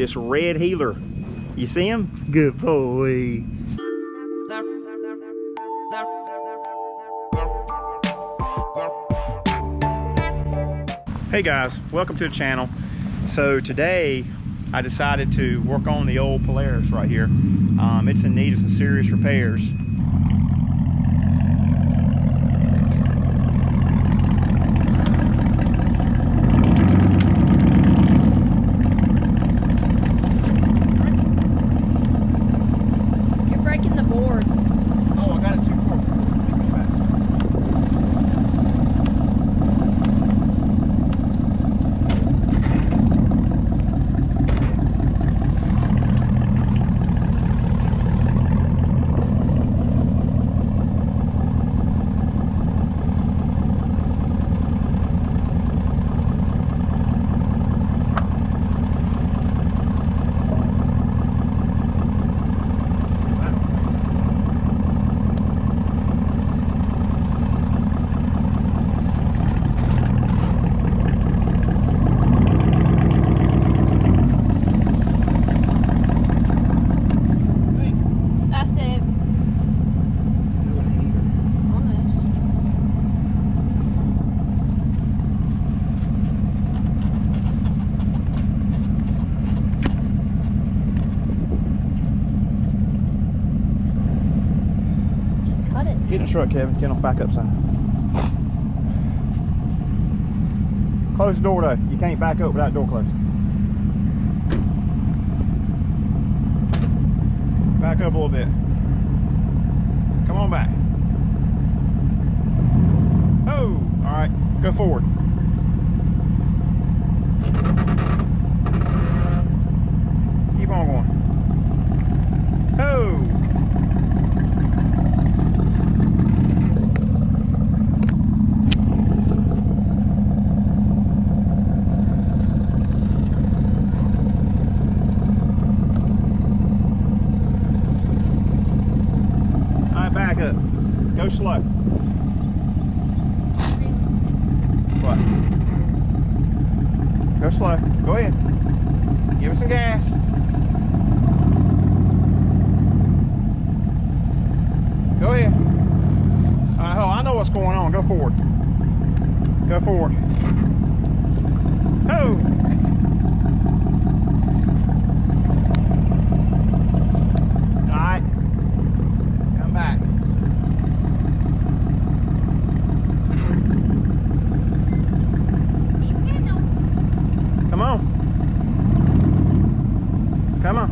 this red heeler. You see him? Good boy. Hey guys, welcome to the channel. So today I decided to work on the old Polaris right here. It's in need of some serious repairs. You're breaking the board. Oh, I got it too far. Get in the truck, Kevin. Get on the back up side. Close the door though. You can't back up without the door closed. Back up a little bit. Come on back. Oh, all right. Go forward. Keep on going. Oh. Back up. Go slow. What? Go slow. Go ahead. Give it some gas. Go ahead. Alright, oh, I know what's going on. Go forward. Go forward. Oh! Alright. Come back. Come on. Come on.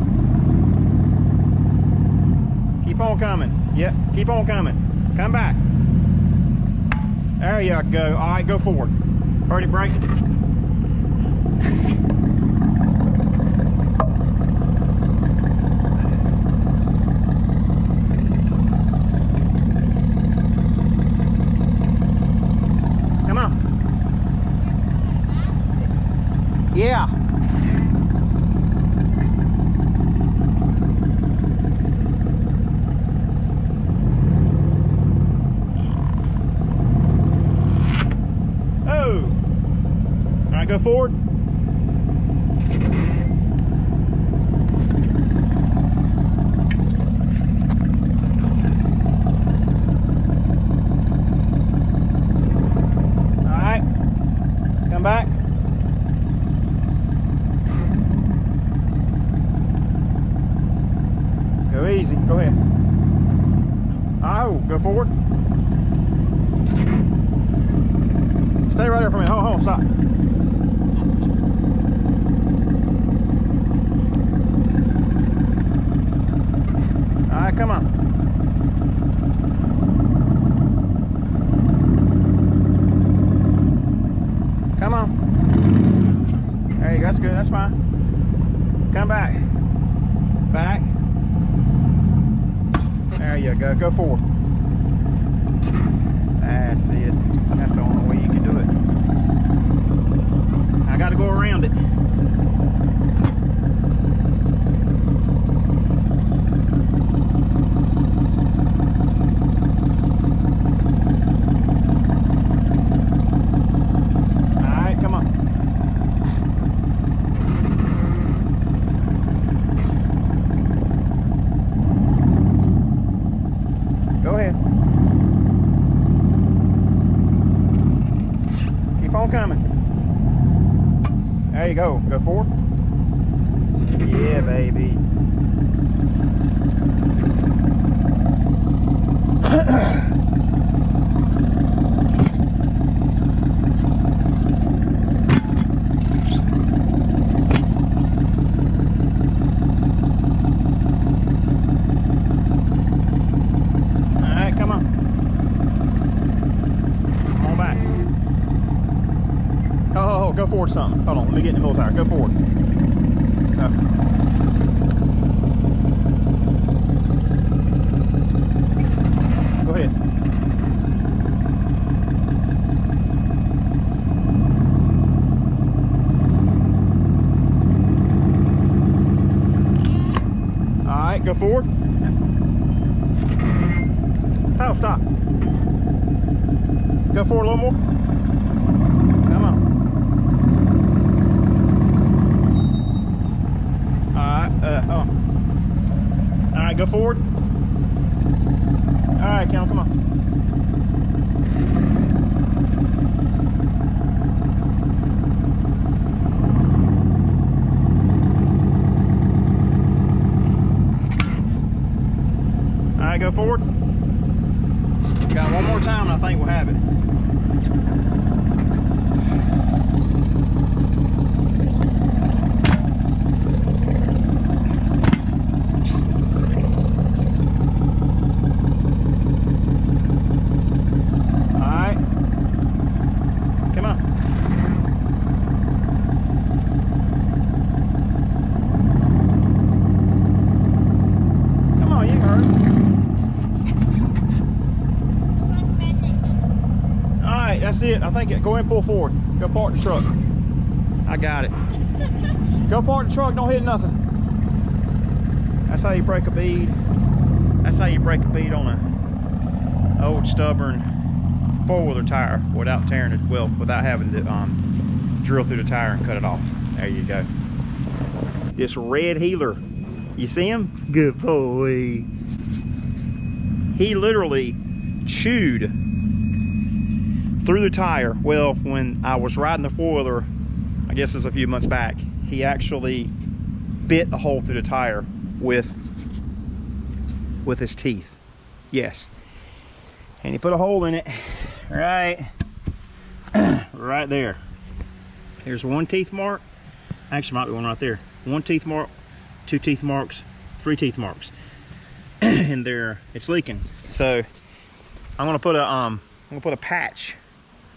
Keep on coming. Yep, keep on coming. Come back. There you go. All right, go forward. Birdie brake. Come on. Yeah. Oh. All right, go forward. All right. Come back. Go easy. Go ahead. Oh, go forward. Stay right there for a minute. Hold on, stop. All right, come on. Come on. There you go. That's good. That's fine. Come back. Back. There you go. Go forward. That's it. That's the only way you can do it. I got to go around it. All right, come on. baby. Alright, come on. Come on back. Oh, go forward something. Hold on, let me get in the middle tire. Go forward. Go ahead. Alright, go forward. Oh, stop. Go forward a little more. Come on. Alright, go forward. Alright, Cal, come on. Alright, go forward. Got one more time and I think we'll have it. Alright. Come on. Come on, you can hurry. Alright, that's it. I think go ahead and pull forward. Go park the truck. I got it. Go park the truck, don't hit nothing. That's how you break a bead. That's how you break a bead on a old stubborn four-wheeler tire without tearing it, well, without having to drill through the tire and cut it off. There you go. This red healer, you see him? Good boy. He literally chewed through the tire. Well, when I was riding the four-wheeler, I guess it was a few months back, he actually bit a hole through the tire with his teeth. Yes. And he put a hole in it right there. Here's one teeth mark. Actually, might be one right there. One teeth mark, two teeth marks, three teeth marks. And there, it's leaking. So I'm gonna put a patch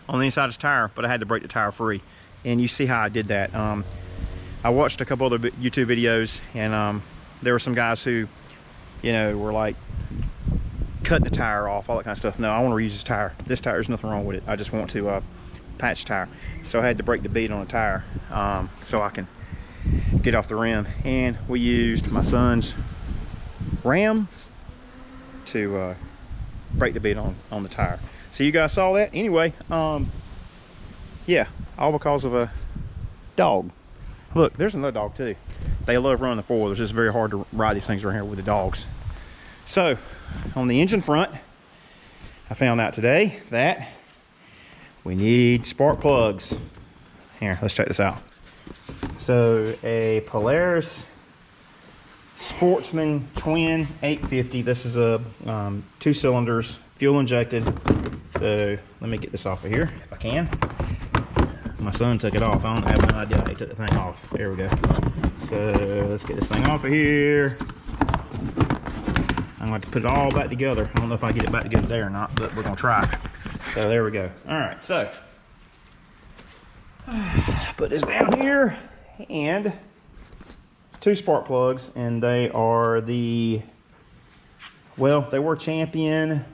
on the inside of his tire, but I had to break the tire free. And you see how I did that. I watched a couple other YouTube videos, and there were some guys who, you know, were like cutting the tire off, all that kind of stuff. No, I want to reuse this tire. This tire, there's nothing wrong with it. I just want to patch tire. So I had to break the bead on the tire so I can get off the rim. And we used my son's ram to break the bead on the tire. So you guys saw that. Anyway, yeah, all because of a dog. Look, there's another dog too. They love running the four-wheelers. It's very hard to ride these things around here with the dogs. So on the engine front, I found out today that we need spark plugs. Here, let's check this out. So a Polaris Sportsman twin 850. This is a 2 cylinders, fuel injected. So let me get this off of here if I can. My son took it off. I don't have no idea how he took the thing off. There we go. So let's get this thing off of here. I'm going to put it all back together. I don't know if I get it back together today or not, but we're going to try. So there we go. All right, so put this down here, and 2 spark plugs, and they are the, well, they were Champion